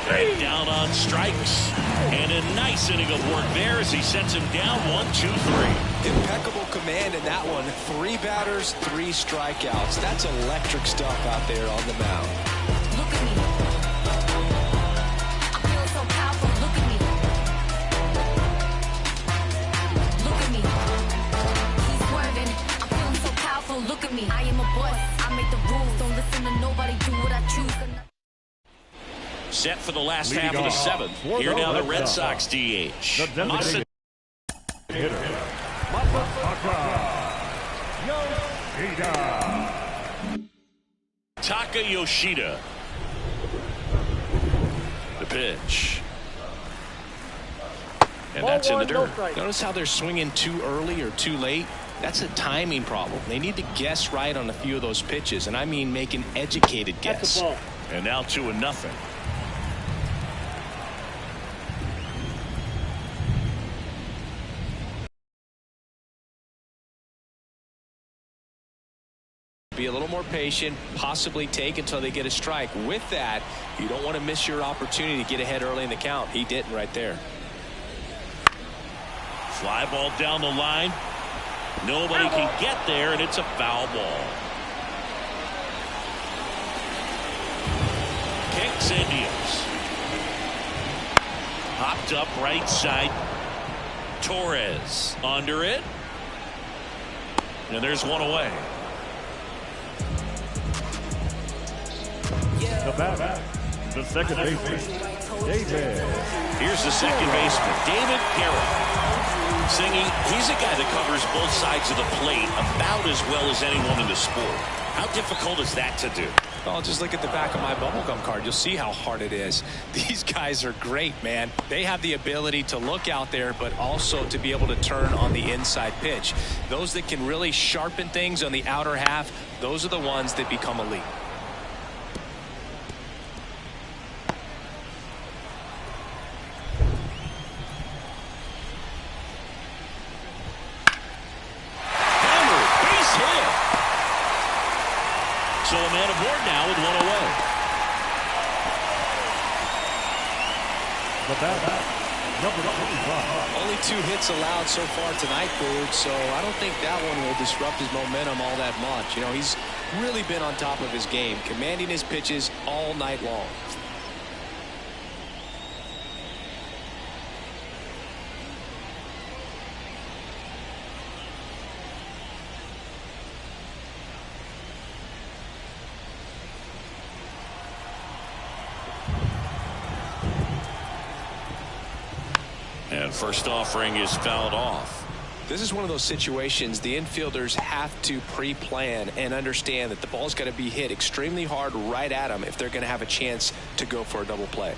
And down on strikes. And a nice inning of work there as he sets him down 1-2-3. Impeccable command in that one. 3 batters, 3 strikeouts. That's electric stuff out there on the mound. Look at me. I feel so powerful. Look at me. Look at me. He's swerving. I'm feeling so powerful. Look at me. I am a boss. I make the rules. Don't listen to nobody. Do what I choose. Set for the last half of the seventh. Here now the Red Sox DH. Taka Yoshida. The pitch. And that's in the dirt. Notice how they're swinging too early or too late? That's a timing problem. They need to guess right on a few of those pitches, and I mean make an educated guess. And now 2-0. Be a little more patient, possibly take until they get a strike. With that, you don't want to miss your opportunity to get ahead early in the count. He didn't right there. Fly ball down the line. Nobody can get there, and it's a foul ball. Kicks Indians. Popped up right side. Torres under it. And there's one away. The batter, the second baseman, David. Here's the second baseman, David Guerra. Singy, he's a guy that covers both sides of the plate about as well as anyone in the sport. How difficult is that to do? Well, just look at the back of my bubblegum card. You'll see how hard it is. These guys are great, man. They have the ability to look out there, but also to be able to turn on the inside pitch. Those that can really sharpen things on the outer half, those are the ones that become elite. So a man aboard now with one away. The batter, number 25. Only 2 hits allowed so far tonight, Boog, so I don't think that one will disrupt his momentum all that much. You know, he's really been on top of his game, commanding his pitches all night long. And first offering is fouled off. This is one of those situations the infielders have to pre-plan and understand that the ball's got to be hit extremely hard right at them if they're going to have a chance to go for a double play.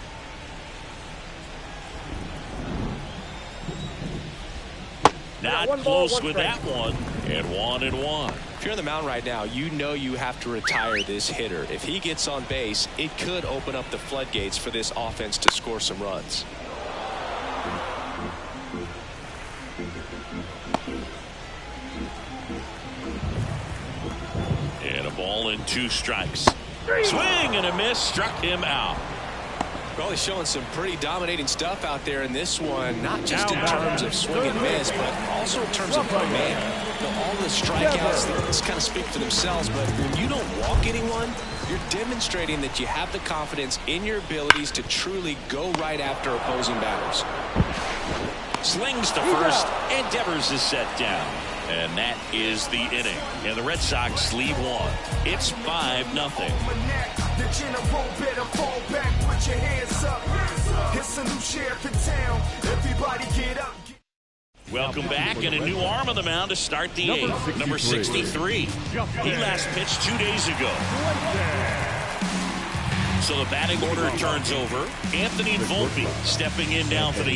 Not close with that one. And 1-1. If you're on the mound right now, you know you have to retire this hitter. If he gets on base, it could open up the floodgates for this offense to score some runs. And a ball and 2 strikes. Swing and a miss, struck him out. Well, he's showing some pretty dominating stuff out there in this one, not just in terms of swing and miss, but also in terms of command. All the strikeouts kind of speak for themselves, but when you don't walk anyone, you're demonstrating that you have the confidence in your abilities to truly go right after opposing batters. Slings to first, and Devers is set down. And that is the inning. And the Red Sox lead 1. It's 5-0. The general better fall back, put your hands up. It's a new sheriff in town. Everybody get up. Welcome back, and a new arm on the mound to start the 8th. Number 63. He last pitched 2 days ago. So the batting order turns over. Anthony Volpe stepping in now for the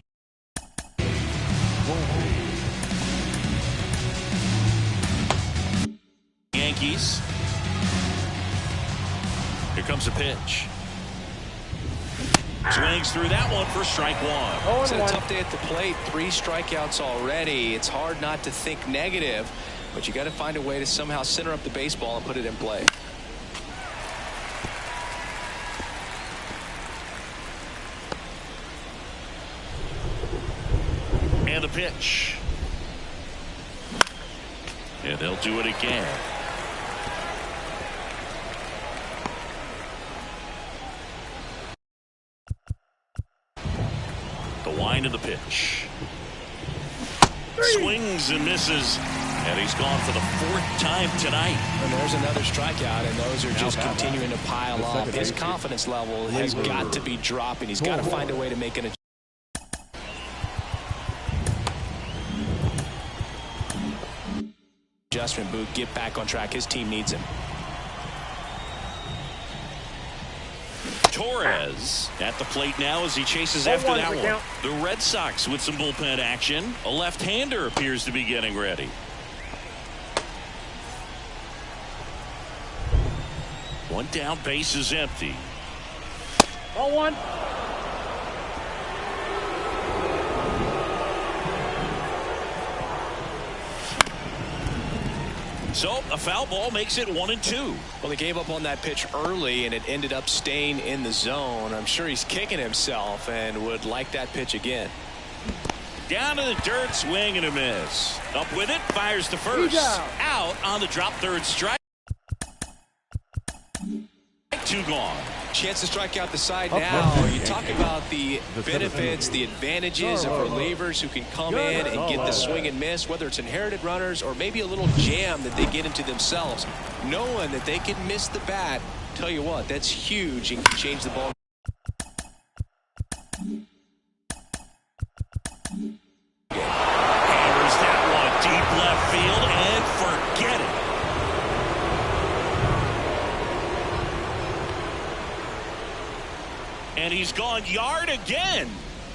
Yankees. Here comes a pitch. Swings through that one for strike 1. It's a tough day at the plate. 3 strikeouts already. It's hard not to think negative, but you got to find a way to somehow center up the baseball and put it in play. And the pitch. And they'll do it again. The wind of the pitch. Swings and misses. And he's gone for the 4th time tonight. And there's another strikeout, and those are just continuing to pile up. His confidence level has got to be dropping. He's got to find a way to make an adjustment. Boot, get back on track. His team needs him. Torres at the plate now as he chases after that one. The Red Sox with some bullpen action. A left-hander appears to be getting ready. One down, base is empty. 0-1. So a foul ball makes it 1-2. Well, he gave up on that pitch early, and it ended up staying in the zone. I'm sure he's kicking himself and would like that pitch again. Down to the dirt, swing and a miss. Up with it, fires to first. Out on the drop, third strike. 2 gone. Chance to strike out the side now. You talk about the benefits, the advantages of relievers who can come in and get the swing and miss, whether it's inherited runners or maybe a little jam that they get into themselves. Knowing that they can miss the bat, tell you what, that's huge and can change the ball. Hammers that one deep left field and forget it. And he's gone yard again.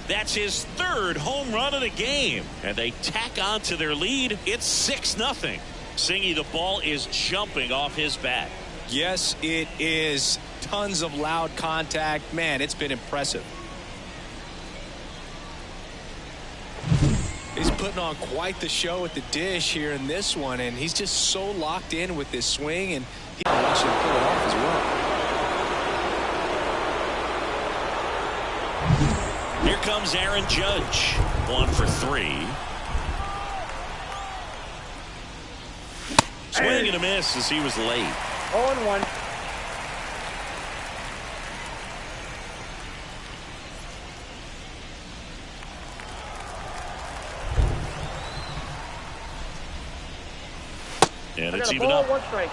That's his 3rd home run of the game. And they tack on to their lead. It's 6-0. Singy, the ball is jumping off his bat. Yes, it is. Tons of loud contact. Man, it's been impressive. He's putting on quite the show at the dish here in this one, and he's just so locked in with this swing, and he can watch him pull it off as well. Here comes Aaron Judge. 1 for 3. Swing and a miss as he was late. 0-1. And it's even up. 1 strike.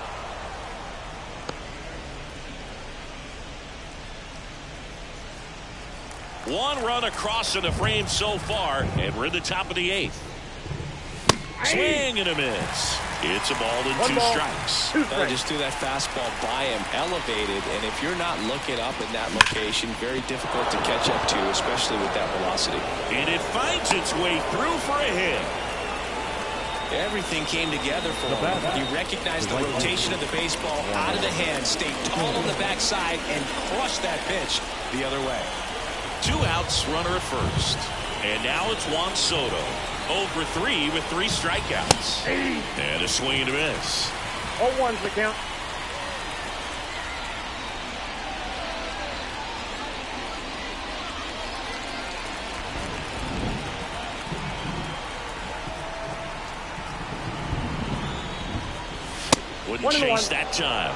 One run across in the frame so far, and we're in the top of the 8th. Swing and a miss. It's a ball and 2 strikes. Just threw that fastball by him, elevated, and if you're not looking up in that location, very difficult to catch up to, especially with that velocity. And it finds its way through for a hit. Everything came together for him. He recognized the rotation of the baseball out of the hand, stayed tall on the backside, and crushed that pitch the other way. 2 outs, runner at first. And now it's Juan Soto. 0 for 3 with 3 strikeouts. And a swing and a miss. 0-1's the count. Wouldn't chase that time.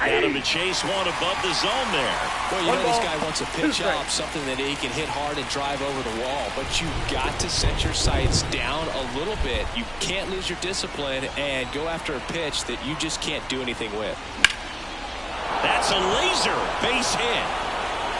Adam and Chase one above the zone there. Well, you know this guy wants a pitch up, something that he can hit hard and drive over the wall. But you've got to set your sights down a little bit. You can't lose your discipline and go after a pitch that you just can't do anything with. That's a laser base hit.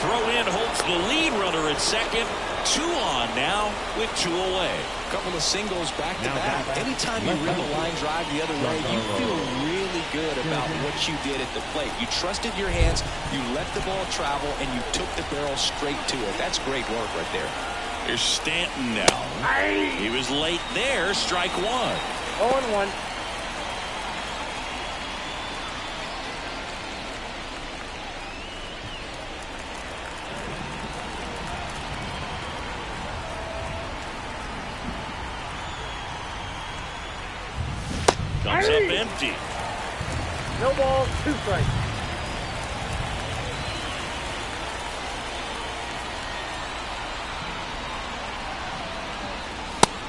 Throw in holds the lead runner at second. 2 on now with 2 away. A couple of singles back to back. Anytime you rip a line drive the other way, you feel really good about what you did at the plate. You trusted your hands, you let the ball travel, and you took the barrel straight to it. That's great work right there. Here's Stanton now. He was late there. Strike 1. 0-1. Comes up empty. No balls, 2 strikes.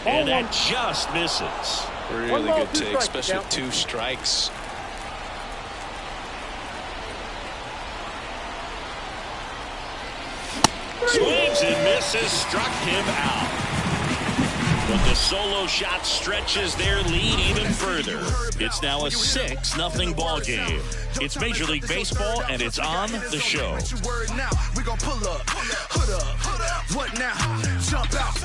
And that just misses. Really good take, especially with 2 strikes. Swings and misses, struck him out. But the solo shot stretches their lead even further. It's now a 6-0 ball game. It's Major League Baseball, and it's on the show. We gon' pull up, hood up, what now? Jump out,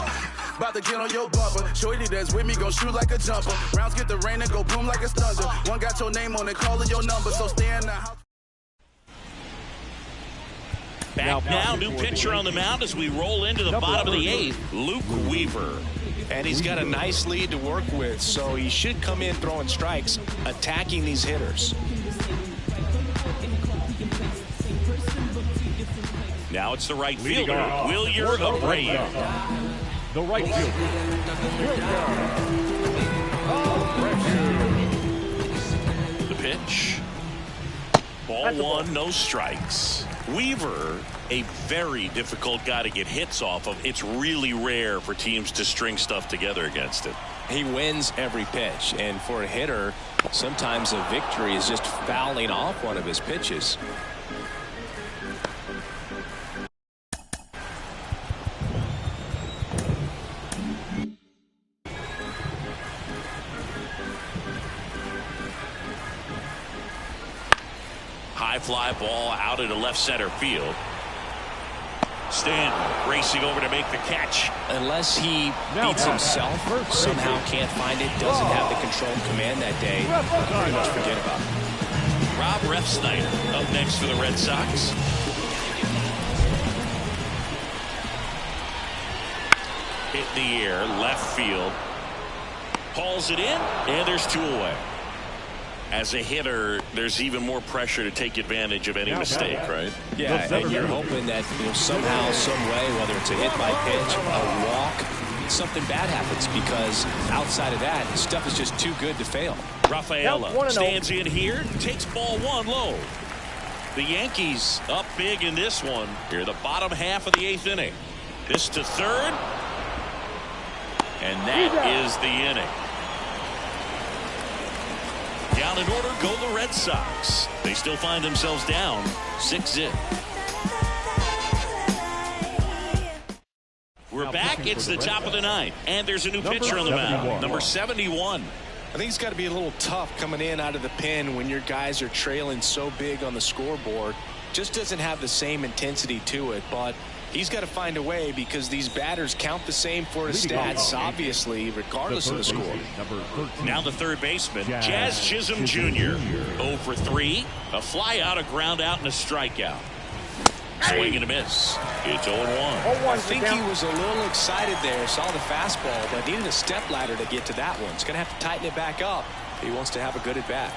about to get on your bumper. Shorty that's with me gon' shoot like a jumper. Rounds get the rain and go boom like a thunder. One got your name on it, calling your number, so stay in the house. Back now, new pitcher on the mound as we roll into the bottom of the 8th, Luke Weaver. And he's got a nice lead to work with, so he should come in throwing strikes, attacking these hitters. Now it's the right fielder, Wilyer Abreu. The right fielder. The pitch. Ball one, no strikes. Weaver, a very difficult guy to get hits off of. It's really rare for teams to string stuff together against it. He wins every pitch, and for a hitter, sometimes a victory is just fouling off one of his pitches. High fly ball out into left center field. Stanton racing over to make the catch. Unless he beats himself, somehow can't find it, doesn't have the control command that day, pretty much forget about it. Rob Refsnyder up next for the Red Sox. Hit in the air, left field. Hauls it in, and there's 2 away. As a hitter, there's even more pressure to take advantage of any mistake, right? Yeah, and you're hoping that somehow, some way, whether it's a hit by pitch, a walk, something bad happens, because outside of that, stuff is just too good to fail. Rafaela stands in here, takes ball 1 low. The Yankees up big in this one. Here, the bottom half of the 8th inning. This to third. And that is the inning. Down in order go the Red Sox. They still find themselves down 6-0. We're back. It's the top of the 9th. And there's a new pitcher on the mound. Number 71. I think it's got to be a little tough coming in out of the pen when your guys are trailing so big on the scoreboard. Just doesn't have the same intensity to it, but he's got to find a way, because these batters count the same for his stats, obviously, regardless of the score. Now the third baseman, Jazz Chisholm Jr. 0 for 3. A fly out, a ground out, and a strikeout. Swing and a miss. It's 0-1. I think he was a little excited there, saw the fastball, but needed a step ladder to get to that one. He's going to have to tighten it back up if he wants to have a good at bat.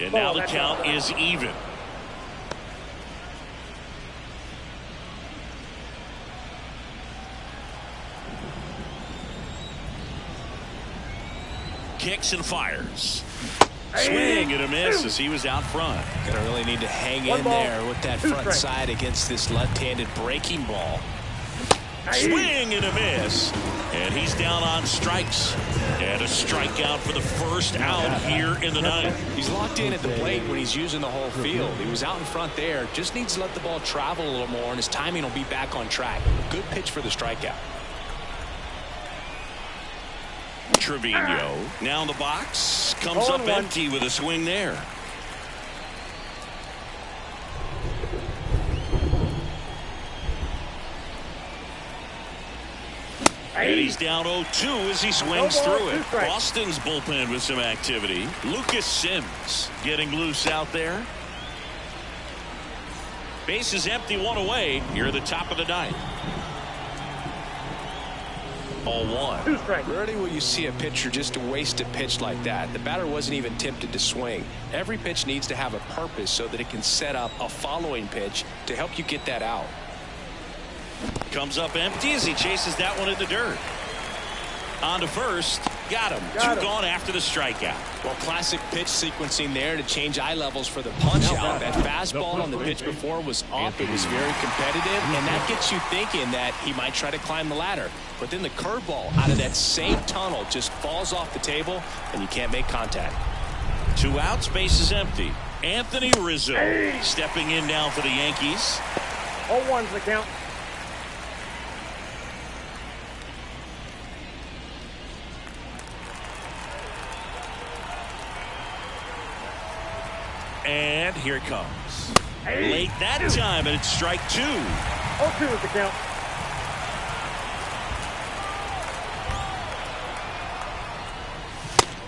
And now the count is even. Kicks and fires. Swing and a miss as he was out front. Gonna really need to hang in there with that front side against this left-handed breaking ball. Swing and a miss. And he's down on strikes. And a strikeout for the first out here in the 9th. He's locked in at the plate when he's using the whole field. He was out in front there. Just needs to let the ball travel a little more, and his timing will be back on track. Good pitch for the strikeout. Trevino now in the box, comes up empty with a swing there. And he's down 0-2 as he swings through it. Boston's bullpen with some activity. Lucas Sims getting loose out there. Base is empty, 1 away. Here at the top of the 9th. 0-1. Rarely will you see a pitcher just waste a pitch like that. The batter wasn't even tempted to swing. Every pitch needs to have a purpose so that it can set up a following pitch to help you get that out. Comes up empty as he chases that one in the dirt. On to first. Got him. Two gone after the strikeout. Well, classic pitch sequencing there to change eye levels for the punch out. That fastball on the pitch before was up. It was very competitive, and that gets you thinking that he might try to climb the ladder. But then the curveball out of that same tunnel just falls off the table, and you can't make contact. 2 outs, base is empty. Anthony Rizzo stepping in now for the Yankees. 0-1's the count. And here it comes. Late that time, and it's strike 2. 0-2 is the count.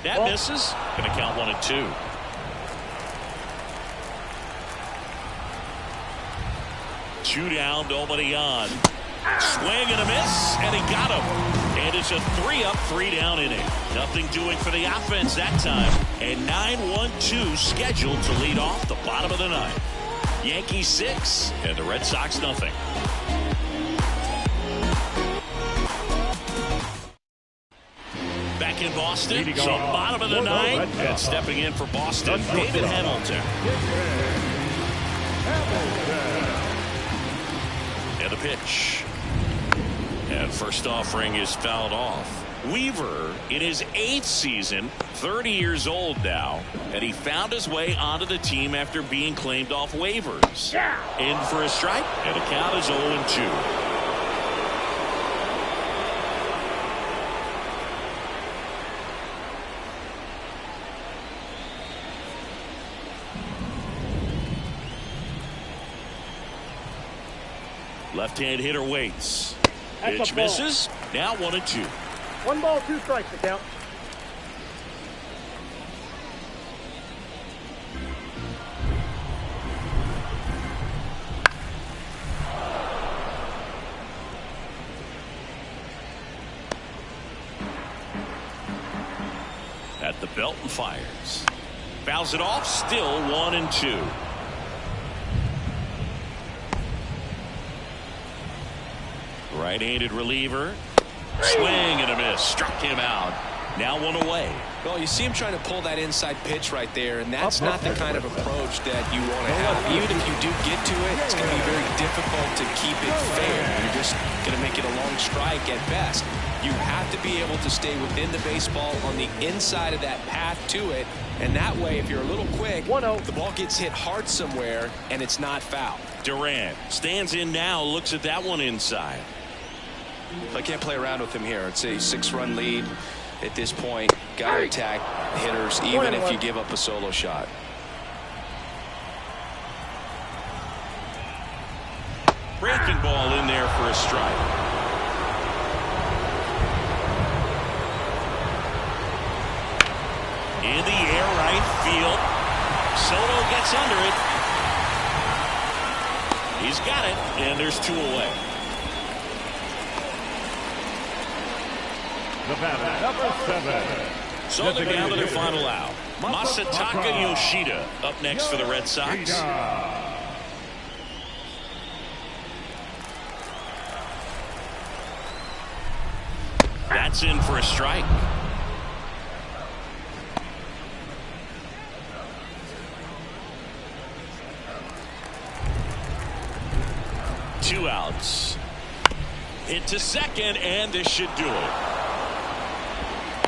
That misses. Going to count 1-2. Two down, nobody on. Swing and a miss, and he got him. And it's a 3-up, 3-down inning. Nothing doing for the offense that time. And 9-1-2 scheduled to lead off the bottom of the ninth. Yankees 6, and the Red Sox nothing. Back in Boston, so bottom of the ninth, and stepping in for Boston, David Hamilton. And the pitch. And first offering is fouled off. Weaver in his 8th season, 30 years old now, and he found his way onto the team after being claimed off waivers. In for a strike, and the count is 0-2. Left-hand hitter waits. Pitch misses. Now 1-2. 1 ball, 2 strikes to count. At the belt and fires. Fouls it off. Still 1-2. Right-handed reliever. Swing and a miss. Struck him out. Now 1 away. Well, you see him trying to pull that inside pitch right there, and that's not the kind of approach that you want to have. Even if you do get to it, it's going to be very difficult to keep it fair. You're just going to make it a long strike at best. You have to be able to stay within the baseball on the inside of that path to it, and that way, if you're a little quick, the ball gets hit hard somewhere, and it's not foul. Durant stands in now, looks at that one inside. I can't play around with him here. It's a 6-run lead at this point. Got to attack hitters even if you give up a solo shot. Breaking ball in there for a strike. In the air, right field. Soto gets under it. He's got it, and there's 2 away. The batter, number 7. So they're down to their final out. Masataka Yoshida up next for the Red Sox. That's in for a strike. Two outs. Hit to second, and this should do it.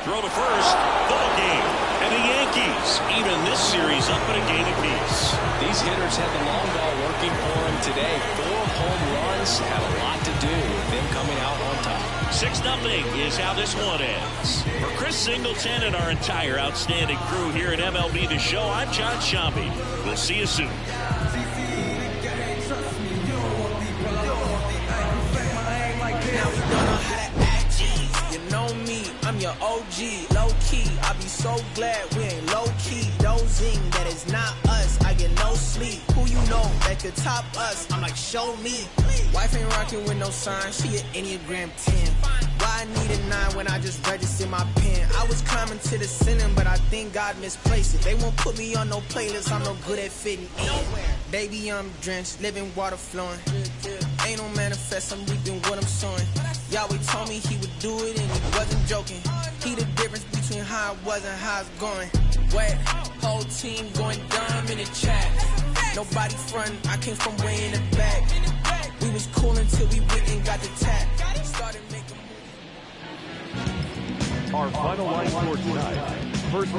Throw to first, ball game. And the Yankees, even this series, up in a game apiece. These hitters had the long ball working for them today. 4 home runs had a lot to do with them coming out on top. 6-0 is how this one ends. For Chris Singleton and our entire outstanding crew here at MLB The Show, I'm John Shambi. We'll see you soon. You know me, I'm your OG, low key. I be so glad we ain't low key. Dozing, that is not us. I get no sleep. Who you know that could top us? I'm like, show me. Wife ain't rocking with no sign. She an Enneagram 10. Why I need a 9 when I just registered my pen? I was climbing to the ceiling, but I think God misplaced it. They won't put me on no playlist. I'm no good at fitting in. Baby, I'm drenched, living water flowing. Ain't no manifest, I'm reaping what I'm sowing. Yahweh told me he would do it and he wasn't joking. He the difference between how I was and how it's going. Wet, whole team going dumb in the chat. Nobody frontin', I came from way in the back. We was cool until we went and got the tap. Started making Our final line score tonight. First